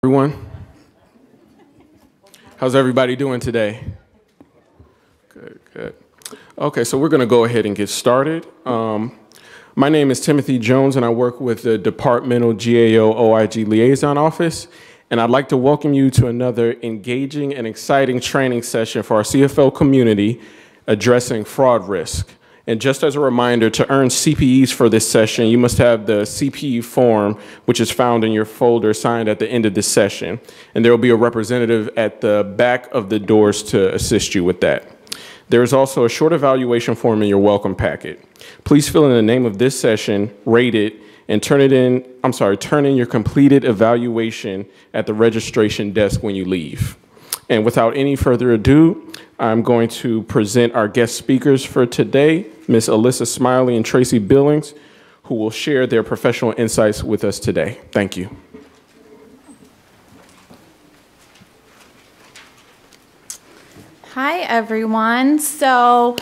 Everyone, how's everybody doing today? Good, good. Okay, so we're going to go ahead and get started. My name is Timothy Jones, and I work with the Departmental GAO OIG Liaison Office, and I'd like to welcome you to another engaging and exciting training session for our CFL community addressing fraud risk. And just as a reminder, to earn CPEs for this session, you must have the CPE form, which is found in your folder signed at the end of this session. And there will be a representative at the back of the doors to assist you with that. There is also a short evaluation form in your welcome packet. Please fill in the name of this session, rate it, and turn in your completed evaluation at the registration desk when you leave. And without any further ado, I'm going to present our guest speakers for today, Ms. Alyssa Smiley and Traci Billings, who will share their professional insights with us today. Thank you. Hi, everyone. So,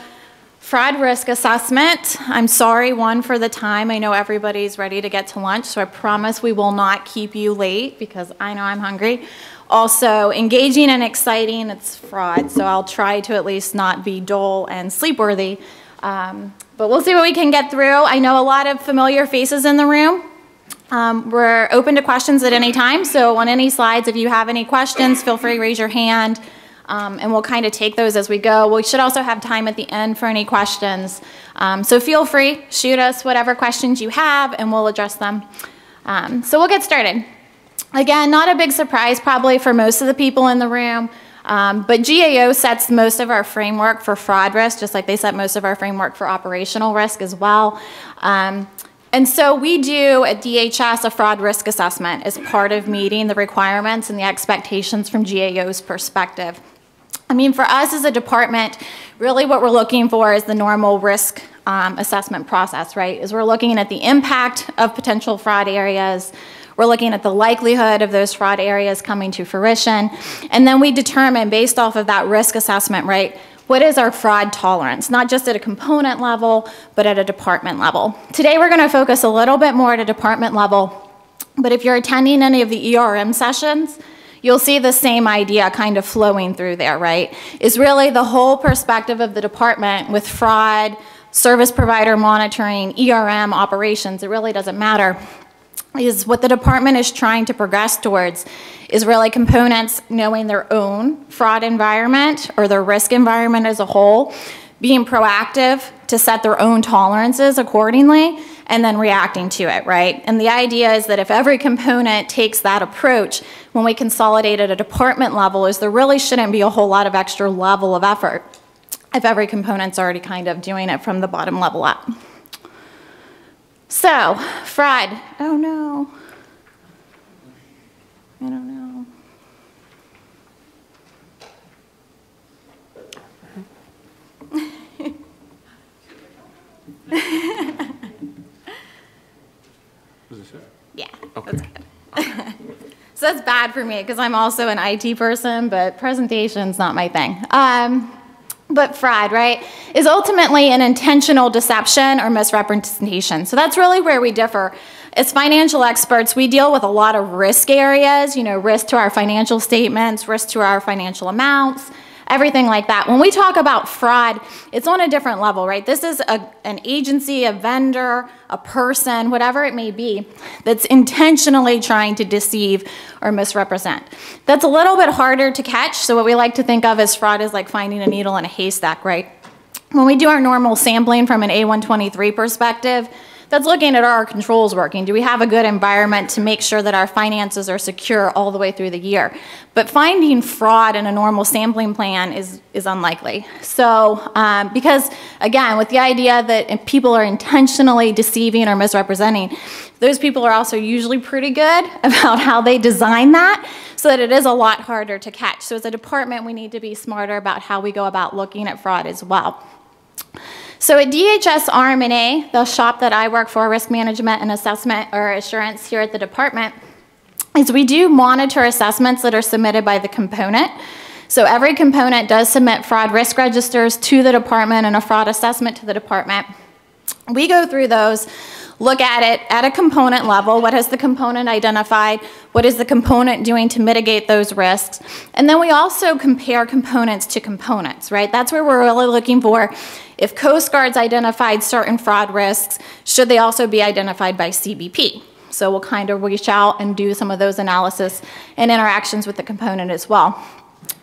fraud risk assessment. I'm sorry, one, for the time. I know everybody's ready to get to lunch, so I promise we will not keep you late because I know I'm hungry. Also, engaging and exciting, it's fraud, so I'll try to at least not be dull and sleep-worthy. But we'll see what we can get through. I know a lot of familiar faces in the room. We're open to questions at any time, so on any slides, if you have any questions, feel free to raise your hand, and we'll kind of take those as we go. We should also have time at the end for any questions. So feel free, shoot us whatever questions you have, and we'll address them. So we'll get started. Again, not a big surprise probably for most of the people in the room, but GAO sets most of our framework for fraud risk, just like they set most of our framework for operational risk as well. And so we do at DHS a fraud risk assessment as part of meeting the requirements and the expectations from GAO's perspective. I mean, for us as a department, really what we're looking for is the normal risk assessment process, right? Is we're looking at the impact of potential fraud areas. We're looking at the likelihood of those fraud areas coming to fruition. And then we determine, based off of that risk assessment, right, what is our fraud tolerance, not just at a component level, but at a department level. Today we're going to focus a little bit more at a department level, but if you're attending any of the ERM sessions, you'll see the same idea kind of flowing through there, right? Is really the whole perspective of the department with fraud, service provider monitoring, ERM operations, it really doesn't matter. Is what the department is trying to progress towards is really components knowing their own fraud environment or their risk environment as a whole, being proactive to set their own tolerances accordingly, and then reacting to it, right? And the idea is that if every component takes that approach, when we consolidate at a department level, is there really shouldn't be a whole lot of extra level of effort if every component's already kind of doing it from the bottom level up. So, fraud. Oh no. I don't know. Is this it? Yeah, okay. That's good. So that's bad for me because I'm also an IT person, but presentation's not my thing. But fraud, right, is ultimately an intentional deception or misrepresentation. So that's really where we differ. As financial experts, we deal with a lot of risk areas, you know, risk to our financial statements, risk to our financial amounts, everything like that. When we talk about fraud, it's on a different level, right? This is an agency, a vendor, a person, whatever it may be, that's intentionally trying to deceive or misrepresent. That's a little bit harder to catch, so what we like to think of as fraud is like finding a needle in a haystack, right? When we do our normal sampling from an A123 perspective, that's looking at our controls working. Do we have a good environment to make sure that our finances are secure all the way through the year? But finding fraud in a normal sampling plan is unlikely. So, because again, with the idea that people are intentionally deceiving or misrepresenting, those people are also usually pretty good about how they design that, so that it is a lot harder to catch. So as a department, we need to be smarter about how we go about looking at fraud as well. So at DHS RM&A, the shop that I work for, risk management and assessment or assurance here at the department, is we do monitor assessments that are submitted by the component. So every component does submit fraud risk registers to the department and a fraud assessment to the department. We go through those, look at it at a component level. What has the component identified? What is the component doing to mitigate those risks? And then we also compare components to components, right? That's where we're really looking for, if Coast Guard's identified certain fraud risks, should they also be identified by CBP? So we'll kind of reach out and do some of those analysis and interactions with the component as well.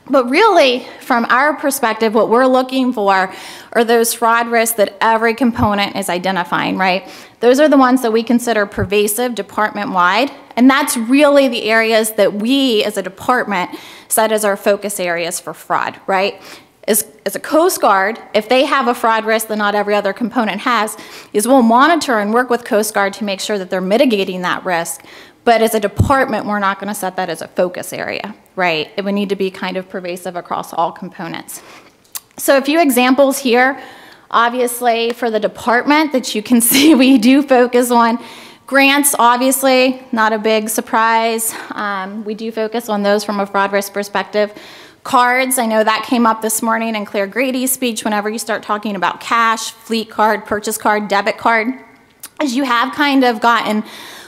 But really, from our perspective, what we're looking for are those fraud risks that every component is identifying, right? Those are the ones that we consider pervasive department-wide, and that's really the areas that we as a department set as our focus areas for fraud, right? As a Coast Guard, if they have a fraud risk that not every other component has, is we'll monitor and work with Coast Guard to make sure that they're mitigating that risk. But as a department, we're not going to set that as a focus area, right? It would need to be kind of pervasive across all components. So a few examples here, obviously for the department that you can see we do focus on. Grants, obviously, not a big surprise. We do focus on those from a fraud risk perspective. Cards, I know that came up this morning in Claire Grady's speech whenever you start talking about cash, fleet card, purchase card, debit card, as you have kind of gotten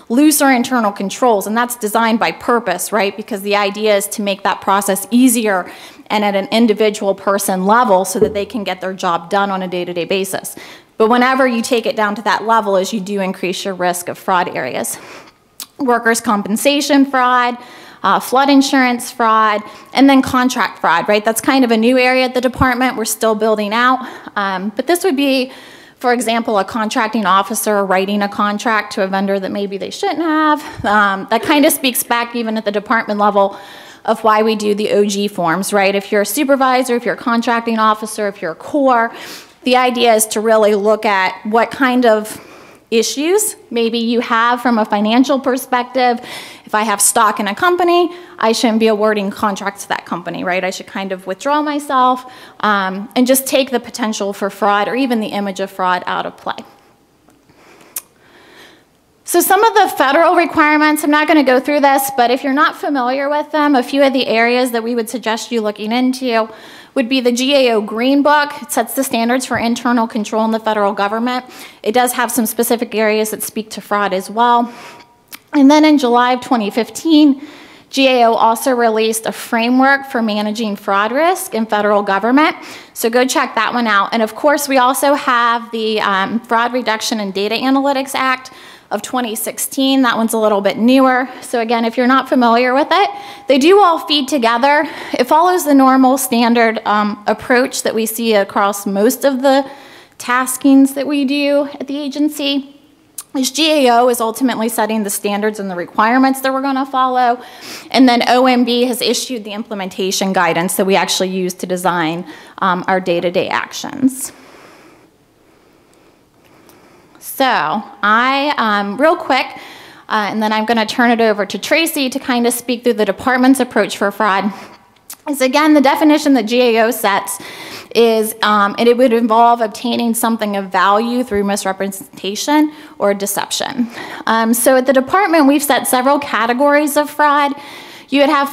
looser internal controls, and that's designed by purpose, right? Because the idea is to make that process easier and at an individual person level so that they can get their job done on a day-to-day basis. But whenever you take it down to that level, as you do increase your risk of fraud areas. Workers' compensation fraud, flood insurance fraud, and then contract fraud, right? That's kind of a new area at the department we're still building out. But this would be, for example, a contracting officer writing a contract to a vendor that maybe they shouldn't have. That kind of speaks back even at the department level of why we do the OG forms, right? If you're a supervisor, if you're a contracting officer, if you're a core, the idea is to really look at what kind of issues maybe you have from a financial perspective. If I have stock in a company, I shouldn't be awarding contracts to that company, right? I should kind of withdraw myself and just take the potential for fraud or even the image of fraud out of play. So some of the federal requirements, I'm not going to go through this, but if you're not familiar with them, a few of the areas that we would suggest you looking into would be the GAO Green Book. It sets the standards for internal control in the federal government. It does have some specific areas that speak to fraud as well. And then in July of 2015, GAO also released a framework for managing fraud risk in federal government. So go check that one out. And of course, we also have the Fraud Reduction and Data Analytics Act of 2016. That one's a little bit newer. So again, if you're not familiar with it, they do all feed together. It follows the normal standard approach that we see across most of the taskings that we do at the agency. This GAO is ultimately setting the standards and the requirements that we're going to follow. And then OMB has issued the implementation guidance that we actually use to design our day-to-day actions. So real quick, and then I'm going to turn it over to Traci to kind of speak through the department's approach for fraud. Is again, the definition that GAO sets is, and it would involve obtaining something of value through misrepresentation or deception. So at the department, we've set several categories of fraud. You would have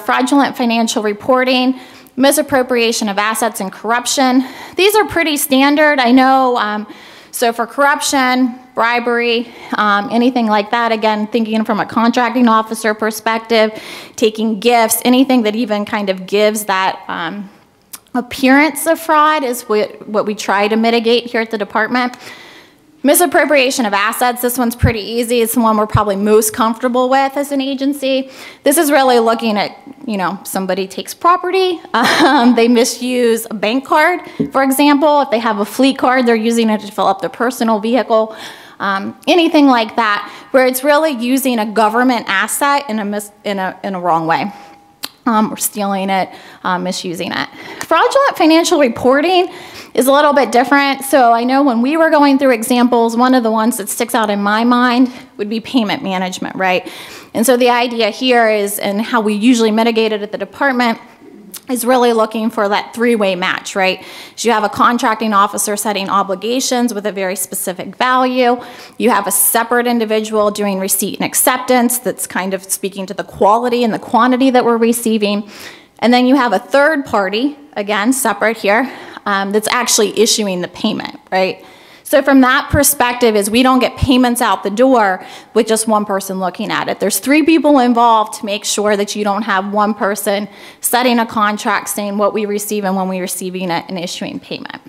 fraudulent financial reporting, misappropriation of assets, and corruption. These are pretty standard. I know. So for corruption, bribery, anything like that, again, thinking from a contracting officer perspective, taking gifts, anything that even kind of gives that appearance of fraud is what we try to mitigate here at the department. Misappropriation of assets, this one's pretty easy. It's the one we're probably most comfortable with as an agency. This is really looking at, somebody takes property, they misuse a bank card, for example. If they have a fleet card, they're using it to fill up their personal vehicle. Anything like that, where it's really using a government asset in a wrong way. Or stealing it, misusing it. Fraudulent financial reporting is a little bit different. So I know when we were going through examples, one of the ones that sticks out in my mind would be payment management, right? And so the idea here is, and how we usually mitigate it at the department, is really looking for that three-way match, right? So you have a contracting officer setting obligations with a very specific value. You have a separate individual doing receipt and acceptance that's kind of speaking to the quality and the quantity that we're receiving. And then you have a third party, again, separate here, that's actually issuing the payment, right? So from that perspective is we don't get payments out the door with just one person looking at it. There's 3 people involved to make sure that you don't have one person setting a contract saying what we receive and when we're receiving it and issuing payment.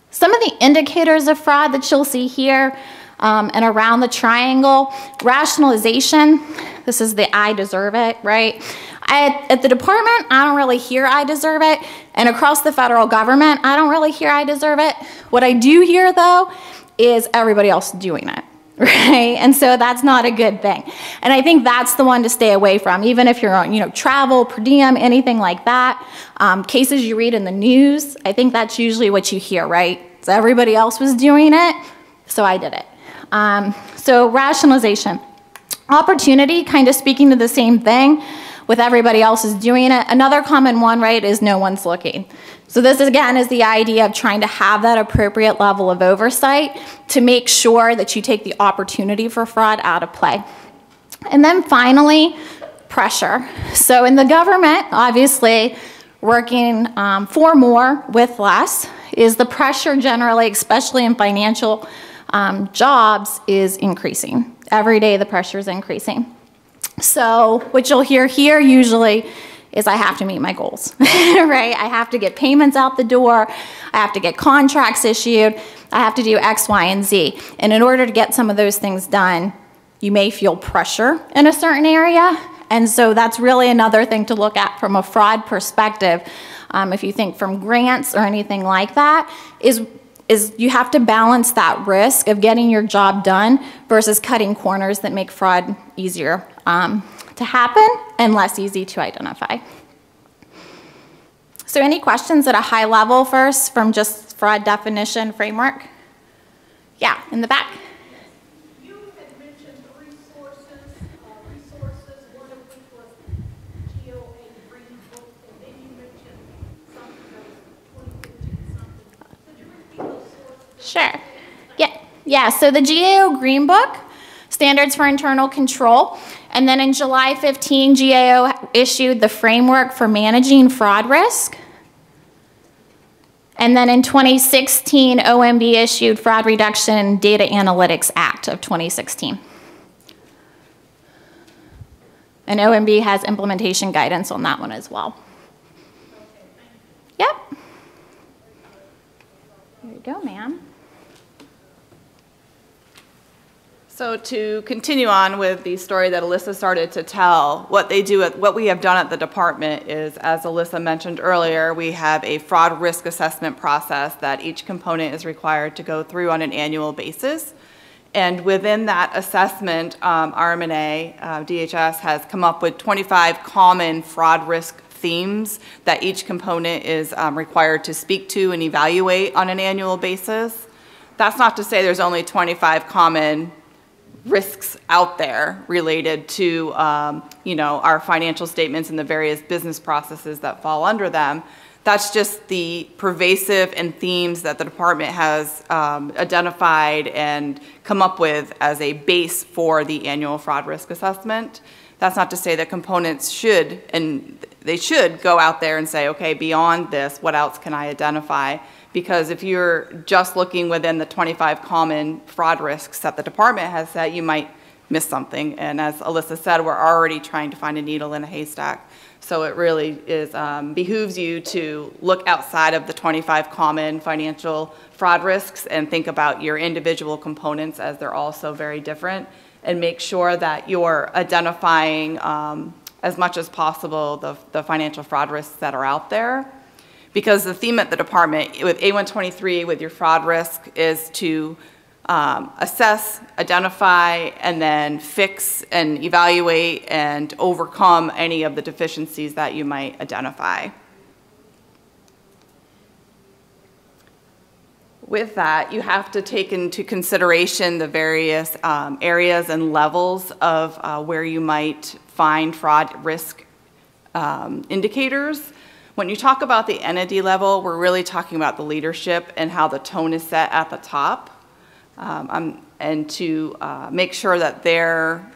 Some of the indicators of fraud that you'll see here and around the triangle, rationalization, this is the I deserve it, right? At the department, I don't really hear I deserve it, and across the federal government, I don't really hear I deserve it. What I do hear, though, is everybody else doing it, right? And so that's not a good thing. And I think that's the one to stay away from, even if you're on, travel, per diem, anything like that. Cases you read in the news, I think that's usually what you hear, right? So everybody else was doing it, so I did it. So rationalization. Opportunity, kind of speaking to the same thing with everybody else is doing it. Another common one, right, is no one's looking. So this, again, is the idea of trying to have that appropriate level of oversight to make sure that you take the opportunity for fraud out of play. And then finally, pressure. So in the government, obviously, working for more with less is the pressure generally, especially in financial jobs, is increasing. Every day the pressure is increasing. So what you'll hear here usually is I have to meet my goals, right? I have to get payments out the door. I have to get contracts issued. I have to do X, Y, and Z. And in order to get some of those things done, you may feel pressure in a certain area. And so that's really another thing to look at from a fraud perspective. If you think from grants or anything like that, is you have to balance that risk of getting your job done versus cutting corners that make fraud easier to happen and less easy to identify. So any questions at a high level first from just fraud definition framework? Yeah, in the back. You had mentioned 3 resources, one of which was GOA Green Book, and then you mentioned something else, 2015 something. Could you repeat those sources? Sure. Yeah. So the GAO Green Book, Standards for Internal Control, and then in July 15, GAO issued the framework for managing fraud risk. And then in 2016, OMB issued Fraud Reduction and Data Analytics Act of 2016. And OMB has implementation guidance on that one as well. Yep. There you go, ma'am. So to continue on with the story that Alyssa started to tell, what we have done at the department is, as Alyssa mentioned earlier, we have a fraud risk assessment process that each component is required to go through on an annual basis. And within that assessment, RMA, DHS has come up with 25 common fraud risk themes that each component is required to speak to and evaluate on an annual basis. That's not to say there's only 25 common risks out there related to our financial statements and the various business processes that fall under them. That's just the pervasive and themes that the department has identified and come up with as a base for the annual fraud risk assessment. That's not to say that components should, and they should go out there and say, okay, beyond this, what else can I identify? Because if you're just looking within the 25 common fraud risks that the department has set, you might miss something. And as Alyssa said, we're already trying to find a needle in a haystack. So it really is behooves you to look outside of the 25 common financial fraud risks and think about your individual components, as they're all so very different, and make sure that you're identifying as much as possible the financial fraud risks that are out there. Because the theme at the department with A123, with your fraud risk, is to assess, identify, and then fix and evaluate and overcome any of the deficiencies that you might identify. With that, you have to take into consideration the various areas and levels of where you might find fraud risk indicators. When you talk about the entity level, we're really talking about the leadership and how the tone is set at the top, and to make sure that they're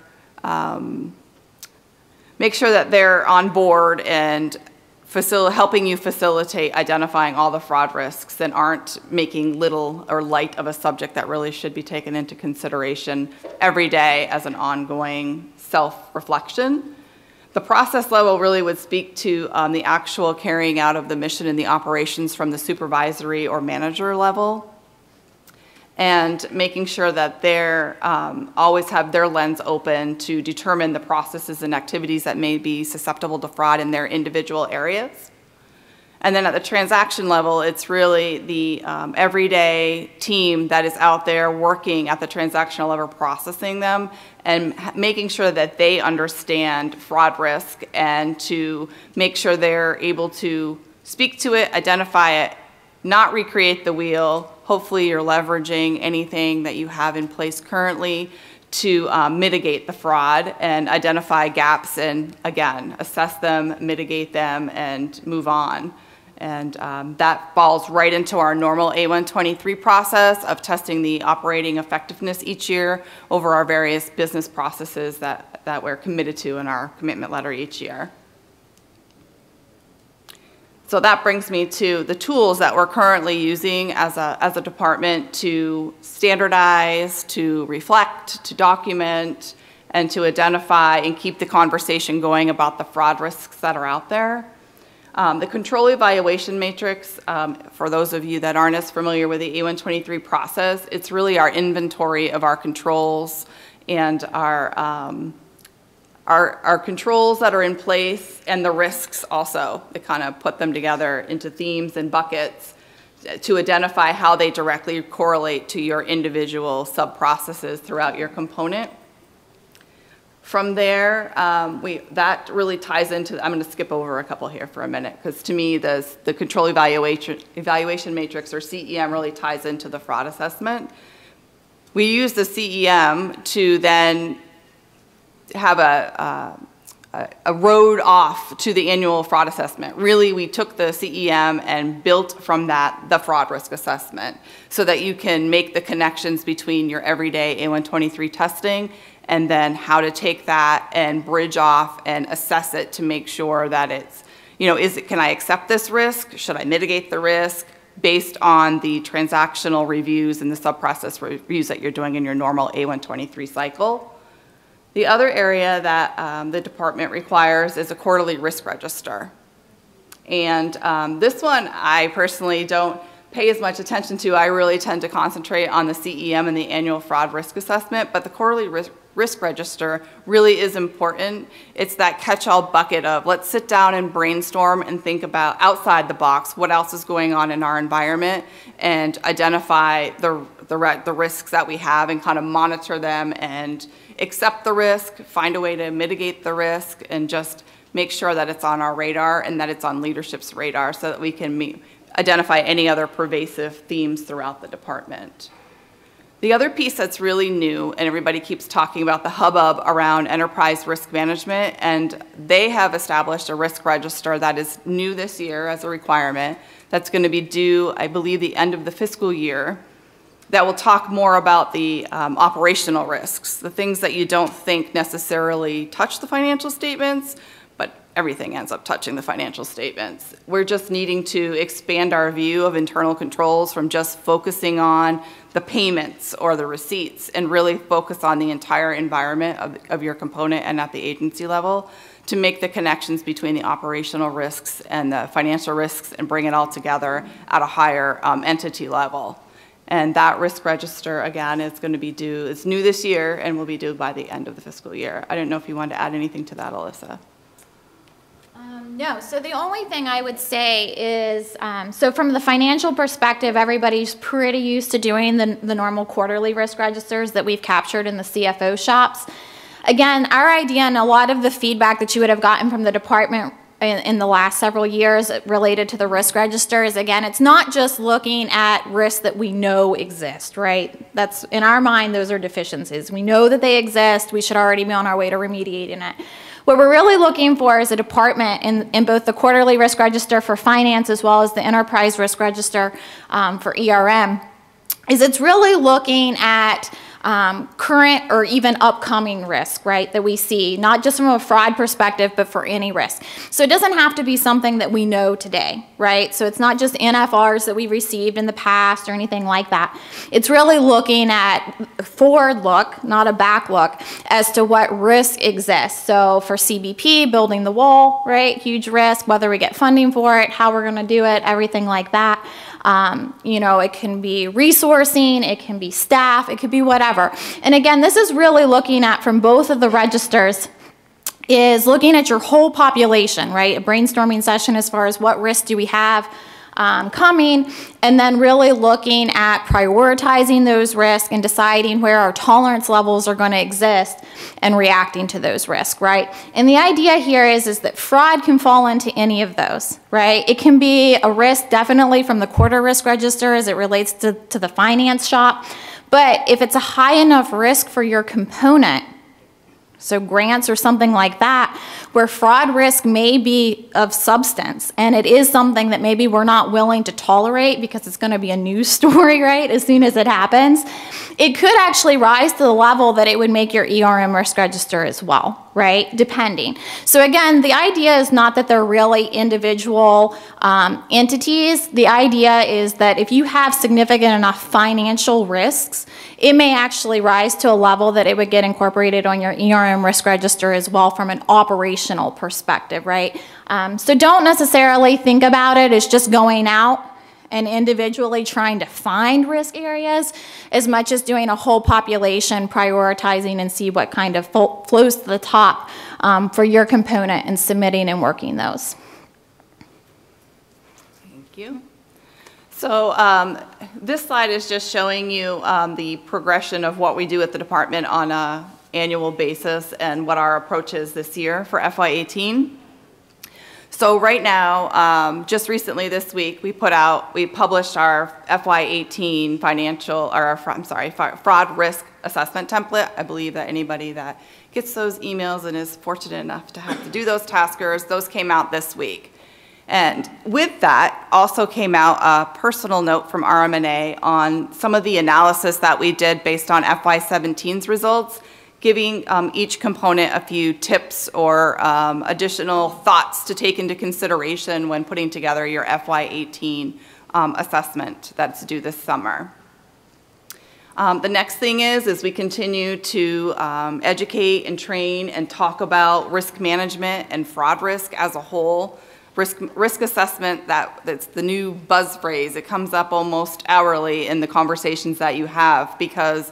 on board and helping you facilitate identifying all the fraud risks and aren't making little or light of a subject that really should be taken into consideration every day as an ongoing self-reflection. The process level really would speak to the actual carrying out of the mission and the operations from the supervisory or manager level, and making sure that they're always have their lens open to determine the processes and activities that may be susceptible to fraud in their individual areas. And then at the transaction level, it's really the everyday team that is out there working at the transactional level, processing them and making sure that they understand fraud risk and to make sure they're able to speak to it, identify it, not recreate the wheel. Hopefully you're leveraging anything that you have in place currently to mitigate the fraud and identify gaps and, again, assess them, mitigate them, and move on. And that falls right into our normal A123 process of testing the operating effectiveness each year over our various business processes that we're committed to in our commitment letter each year. So that brings me to the tools that we're currently using as a department to standardize, to reflect, to document, and to identify and keep the conversation going about the fraud risks that are out there. The control evaluation matrix, for those of you that aren't as familiar with the A123 process, it's really our inventory of our controls and our controls that are in place and the risks also. They kind of put them together into themes and buckets to identify how they directly correlate to your individual sub-processes throughout your component. From there, that really ties into, I'm going to skip over a couple here for a minute, because to me, the control evaluation matrix, or CEM, really ties into the fraud assessment. We use the CEM to then have a road off to the annual fraud assessment. Really, we took the CEM and built from that the fraud risk assessment so that you can make the connections between your everyday A123 testing and then how to take that and bridge off and assess it to make sure that it's, can I accept this risk? Should I mitigate the risk based on the transactional reviews and the sub-process reviews that you're doing in your normal A123 cycle? The other area that the department requires is a quarterly risk register. And this one I personally don't pay as much attention to. I really tend to concentrate on the CEM and the annual fraud risk assessment, but the quarterly risk register really is important. It's that catch-all bucket of let's sit down and brainstorm and think about outside the box what else is going on in our environment and identify the risks that we have and kind of monitor them and accept the risk, find a way to mitigate the risk, and just make sure that it's on our radar and that it's on leadership's radar so that we can identify any other pervasive themes throughout the department. The other piece that's really new, and everybody keeps talking about the hubbub around enterprise risk management, and they have established a risk register that is new this year as a requirement that's going to be due, I believe, the end of the fiscal year, that will talk more about the operational risks, the things that you don't think necessarily touch the financial statements, but everything ends up touching the financial statements. We're just needing to expand our view of internal controls from just focusing on the payments or the receipts and really focus on the entire environment of your component and at the agency level to make the connections between the operational risks and the financial risks and bring it all together at a higher entity level. And that risk register, again, is going to be due, it's new this year and will be due by the end of the fiscal year. I don't know if you wanted to add anything to that, Alyssa. No, so the only thing I would say is, so from the financial perspective, everybody's pretty used to doing the normal quarterly risk registers that we've captured in the CFO shops. Again, our idea and a lot of the feedback that you would have gotten from the department in the last several years related to the risk register is, again, it's not just looking at risks that we know exist, right? That's, in our mind, those are deficiencies. We know that they exist. We should already be on our way to remediating it. What we're really looking for as a department in both the quarterly risk register for finance as well as the enterprise risk register for ERM is it's really looking at current or even upcoming risk, right, that we see, not just from a fraud perspective, but for any risk. So it doesn't have to be something that we know today, right? So it's not just NFRs that we received in the past or anything like that. It's really looking at forward look, not a back look, as to what risk exists. So for CBP, building the wall, right, huge risk, whether we get funding for it, how we're going to do it, everything like that. You know, it can be resourcing, it can be staff, it could be whatever. And again, this is really looking at, from both of the registers, is looking at your whole population, right? A brainstorming session as far as what risks do we have coming, and then really looking at prioritizing those risks and deciding where our tolerance levels are going to exist and reacting to those risks, right? And the idea here is that fraud can fall into any of those, right? It can be a risk definitely from the quarter risk register as it relates to the finance shop, but if it's a high enough risk for your component, so grants or something like that, where fraud risk may be of substance, and it is something that maybe we're not willing to tolerate because it's going to be a news story, right, as soon as it happens, it could actually rise to the level that it would make your ERM risk register as well, right, depending. So again, the idea is not that they're really individual entities. The idea is that if you have significant enough financial risks, it may actually rise to a level that it would get incorporated on your ERM risk register as well from an operational perspective, right? So don't necessarily think about it as just going out and individually trying to find risk areas as much as doing a whole population prioritizing and see what kind of flows to the top for your component and submitting and working those. Thank you. So this slide is just showing you the progression of what we do at the department on an annual basis and what our approach is this year for FY18. So right now, just recently this week, we published our FY18 fraud risk assessment template. I believe that anybody that gets those emails and is fortunate enough to have to do those taskers, those came out this week. And with that also came out a personal note from RMNA on some of the analysis that we did based on FY17's results, giving each component a few tips or additional thoughts to take into consideration when putting together your FY18 assessment that's due this summer. The next thing is we continue to educate and train and talk about risk management and fraud risk as a whole. Risk assessment, that's the new buzz phrase. It comes up almost hourly in the conversations that you have because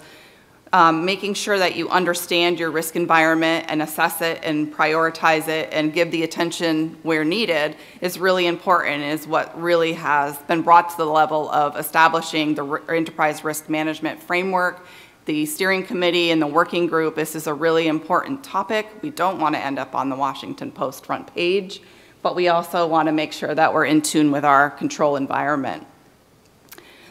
making sure that you understand your risk environment and assess it and prioritize it and give the attention where needed is really important, is what really has been brought to the level of establishing the enterprise risk management framework. The steering committee and the working group, this is a really important topic. We don't want to end up on the Washington Post front page, but we also want to make sure that we're in tune with our control environment.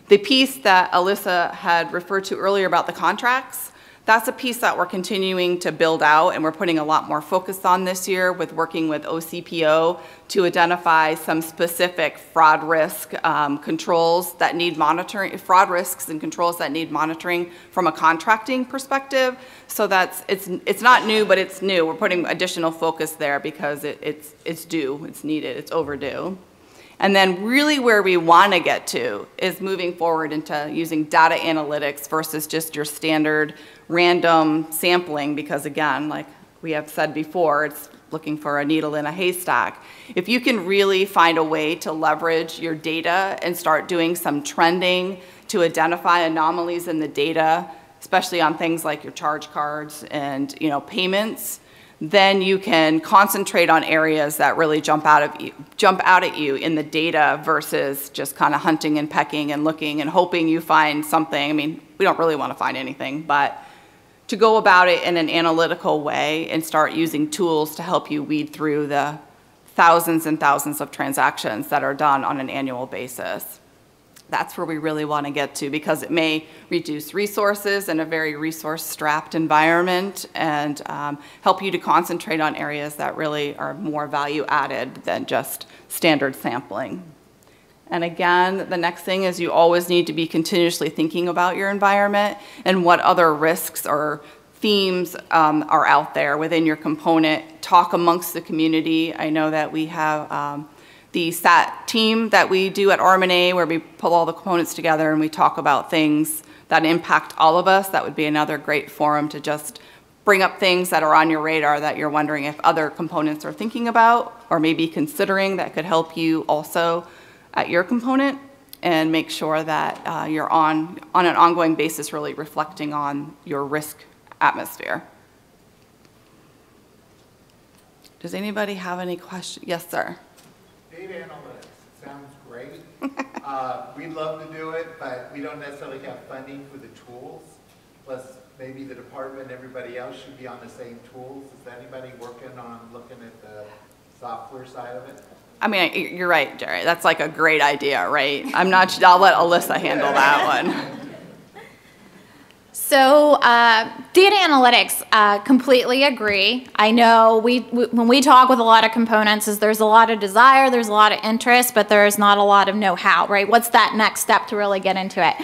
The piece that Alyssa had referred to earlier about the contracts, that's a piece that we're continuing to build out and we're putting a lot more focus on this year with working with OCPO to identify some specific fraud risk controls that need monitoring, fraud risks and controls that need monitoring from a contracting perspective. So it's not new, but it's new. We're putting additional focus there because it's due, it's needed, it's overdue. And then really where we want to get to is moving forward into using data analytics versus just your standard random sampling, because again, like we have said before, it's looking for a needle in a haystack. If you can really find a way to leverage your data and start doing some trending to identify anomalies in the data, especially on things like your charge cards and payments, then you can concentrate on areas that really jump out at you in the data versus just kind of hunting and pecking and looking and hoping you find something. I mean, we don't really want to find anything, but to go about it in an analytical way and start using tools to help you weed through the thousands and thousands of transactions that are done on an annual basis. That's where we really want to get to, because it may reduce resources in a very resource-strapped environment and help you to concentrate on areas that really are more value-added than just standard sampling. And again, the next thing is you always need to be continuously thinking about your environment and what other risks or themes are out there within your component. Talk amongst the community. I know that we have the SAT team that we do at RMNA where we pull all the components together and we talk about things that impact all of us. That would be another great forum to just bring up things that are on your radar that you're wondering if other components are thinking about or maybe considering that could help you also at your component, and make sure that you're on an ongoing basis really reflecting on your risk atmosphere. Does anybody have any questions? Yes, sir. Data analytics sounds great. We'd love to do it, but we don't necessarily have funding for the tools. Plus, maybe the department and everybody else should be on the same tools. Is anybody working on looking at the software side of it? I mean, you're right, Jerry. That's like a great idea, right? I'll let Alyssa handle that one. So data analytics, completely agree. I know when we talk with a lot of components is there's a lot of desire, there's a lot of interest, but there's not a lot of know-how, right? What's that next step to really get into it?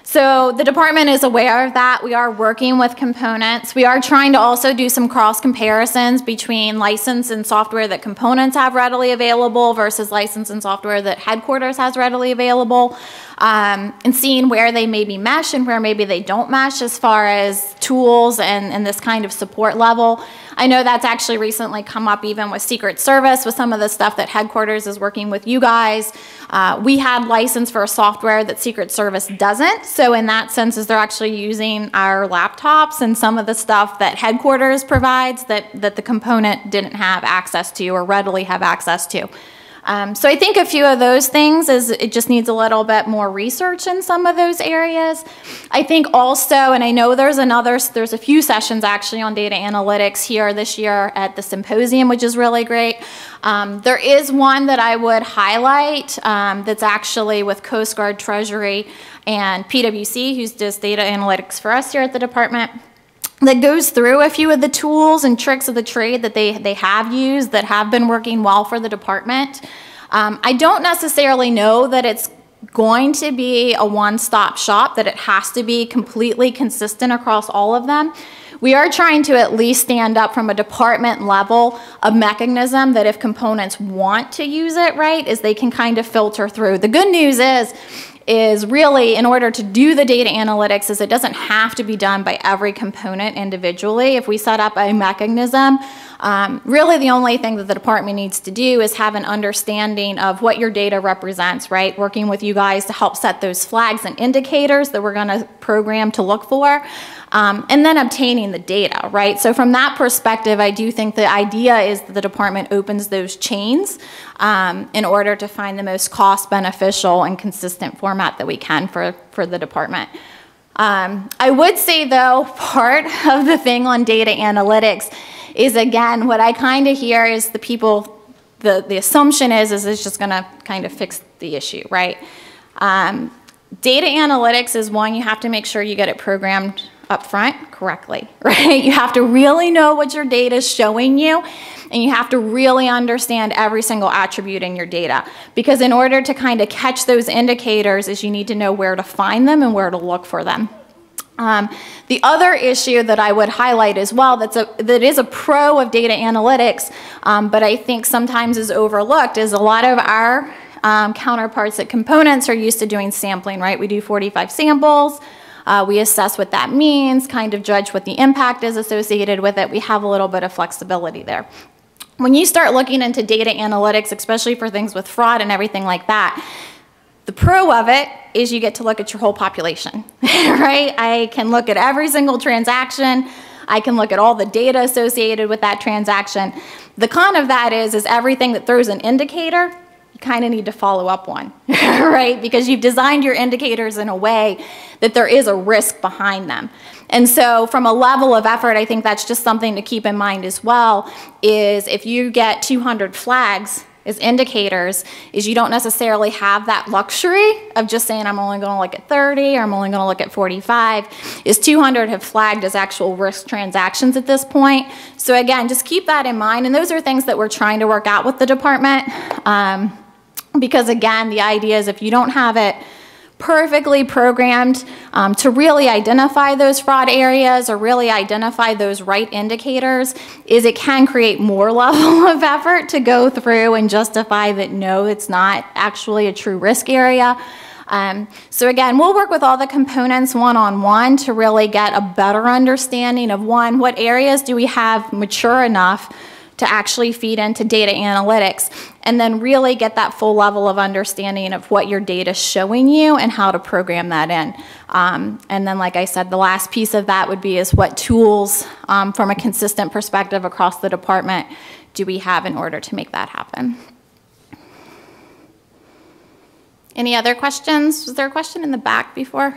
So the department is aware of that. We are working with components. We are trying to also do some cross comparisons between license and software that components have readily available versus license and software that headquarters has readily available, and seeing where they maybe mesh and where maybe they don't mesh as far as tools and this kind of support level. I know that's actually recently come up even with Secret Service with some of the stuff that headquarters is working with you guys. We had license for a software that Secret Service doesn't. So in that sense, is they're actually using our laptops and some of the stuff that headquarters provides that the component didn't have access to or readily have access to. So I think a few of those things is it just needs a little bit more research in some of those areas. I think also, and I know there's a few sessions actually on data analytics here this year at the symposium, which is really great. There is one that I would highlight that's actually with Coast Guard, Treasury, and PwC, who does data analytics for us here at the department, that goes through a few of the tools and tricks of the trade that they have used that have been working well for the department. I don't necessarily know that it's going to be a one-stop shop, that it has to be completely consistent across all of them. We are trying to at least stand up from a department level a mechanism that if components want to use it, right, is they can kind of filter through. The good news is really in order to do the data analytics is it doesn't have to be done by every component individually. If we set up a mechanism, really the only thing that the department needs to do is have an understanding of what your data represents, right? Working with you guys to help set those flags and indicators that we're gonna program to look for, and then obtaining the data, right? So from that perspective, I do think the idea is that the department opens those chains in order to find the most cost beneficial and consistent format that we can for the department. I would say though, part of the thing on data analytics is again, what I kind of hear is the assumption is it's just gonna kind of fix the issue, right? Data analytics is one, you have to make sure you get it programmed up front correctly, right? You have to really know what your data is showing you, and you have to really understand every single attribute in your data. Because in order to kind of catch those indicators is you need to know where to find them and where to look for them. The other issue that I would highlight as well that is a pro of data analytics, but I think sometimes is overlooked, is a lot of our counterparts at components are used to doing sampling, right? We do 45 samples. We assess what that means, kind of judge what the impact is associated with it. We have a little bit of flexibility there. When you start looking into data analytics, especially for things with fraud and everything like that, the pro of it is you get to look at your whole population, right? I can look at every single transaction. I can look at all the data associated with that transaction. The con of that is everything that throws an indicator, you kind of need to follow up on, right? Because you've designed your indicators in a way that there is a risk behind them. And so from a level of effort, I think that's just something to keep in mind as well, is if you get 200 flags as indicators, is you don't necessarily have that luxury of just saying I'm only gonna look at 30 or I'm only gonna look at 45, is 200 have flagged as actual risk transactions at this point. So again, just keep that in mind, and those are things that we're trying to work out with the department. Because again, the idea is if you don't have it perfectly programmed to really identify those fraud areas or really identify those right indicators, is it can create more level of effort to go through and justify that no, it's not actually a true risk area. So again, we'll work with all the components one-on-one to really get a better understanding of, one, what areas do we have mature enough to actually feed into data analytics, and then really get that full level of understanding of what your data is showing you and how to program that in. And then, like I said, the last piece of that would be is what tools from a consistent perspective across the department do we have in order to make that happen. Any other questions? Was there a question in the back before?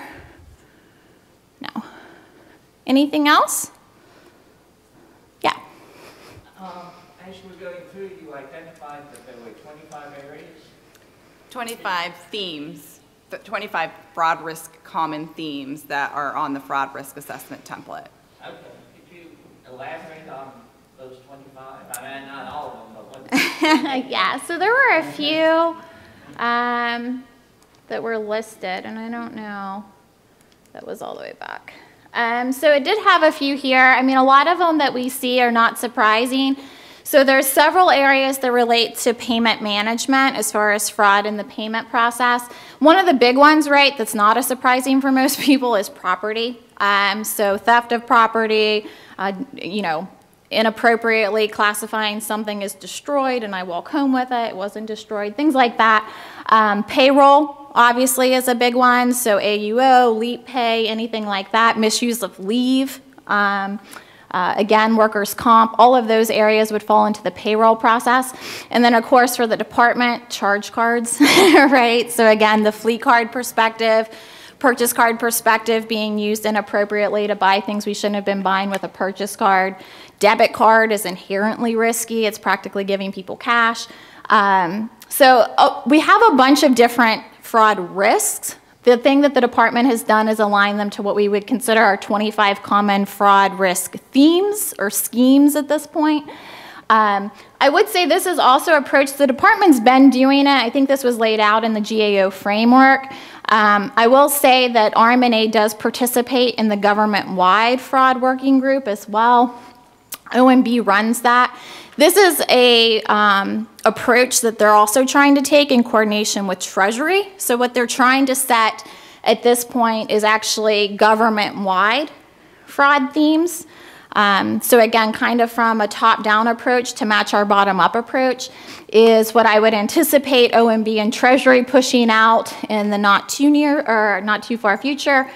No. Anything else? Yeah. As you were going through, you identified that there were 25 areas? 25 themes, 25 fraud risk common themes that are on the fraud risk assessment template. Okay. Could you elaborate on those 25? I mean, not all of them, but what? Yeah, so there were a few that were listed, and I don't know. That was all the way back. So it did have a few here. I mean, a lot of them that we see are not surprising. So there's several areas that relate to payment management as far as fraud in the payment process. One of the big ones, right, that's not as surprising for most people is property. So theft of property, you know, inappropriately classifying something as destroyed and I walk home with it, it wasn't destroyed, things like that. Payroll obviously is a big one, so AUO, leap pay, anything like that, misuse of leave. Again, workers' comp, all of those areas would fall into the payroll process. And then, of course, for the department, charge cards, right? So again, the fleet card perspective, purchase card perspective being used inappropriately to buy things we shouldn't have been buying with a purchase card. Debit card is inherently risky. It's practically giving people cash. So we have a bunch of different fraud risks. The thing that the department has done is align them to what we would consider our 25 common fraud risk themes or schemes at this point. I would say this is also an approach the department's been doing it. I think this was laid out in the GAO framework. I will say that RM&A does participate in the government-wide fraud working group as well. OMB runs that. This is a approach that they're also trying to take in coordination with Treasury. So what they're trying to set at this point is actually government-wide fraud themes. So again, kind of from a top-down approach to match our bottom-up approach is what I would anticipate OMB and Treasury pushing out in the not too near or not too far future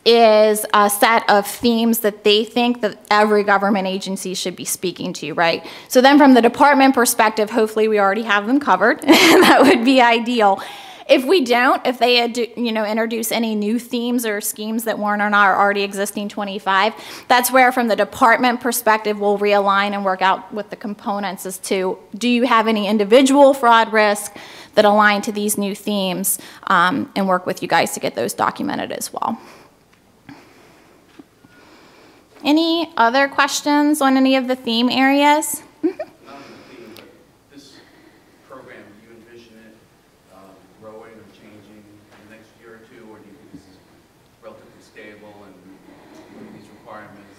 is a set of themes that they think that every government agency should be speaking to, right? So then from the department perspective, hopefully we already have them covered. That would be ideal. If we don't, if they introduce any new themes or schemes that weren't on our already existing 25, that's where from the department perspective we'll realign and work out with the components as to, do you have any individual fraud risk that align to these new themes, and work with you guys to get those documented as well. Any other questions on any of the theme areas? Not on the theme, but this program, do you envision it growing or changing in the next year or two, or do you think this is relatively stable and these requirements